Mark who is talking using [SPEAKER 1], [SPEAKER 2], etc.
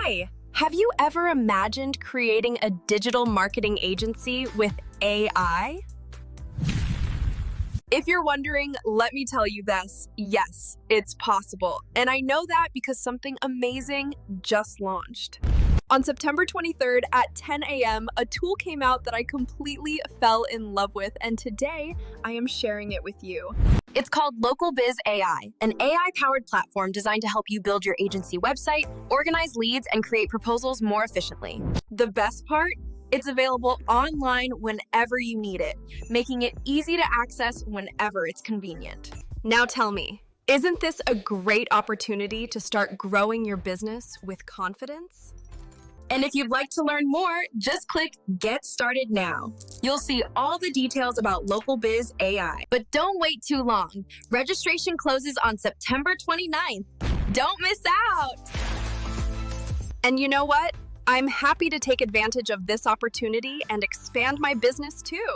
[SPEAKER 1] Hi! Have you ever imagined creating a digital marketing agency with AI? If you're wondering, let me tell you this. Yes, it's possible. And I know that because something amazing just launched. On September 23rd at 10 a.m., a tool came out that I completely fell in love with, and today I am sharing it with you. It's called LocalBizAI, an AI-powered platform designed to help you build your agency website, organize leads, and create proposals more efficiently. The best part? It's available online whenever you need it, making it easy to access whenever it's convenient. Now tell me, isn't this a great opportunity to start growing your business with confidence? And if you'd like to learn more, just click Get Started Now. You'll see all the details about LocalBizAI. But don't wait too long. Registration closes on September 29th. Don't miss out! And you know what? I'm happy to take advantage of this opportunity and expand my business too.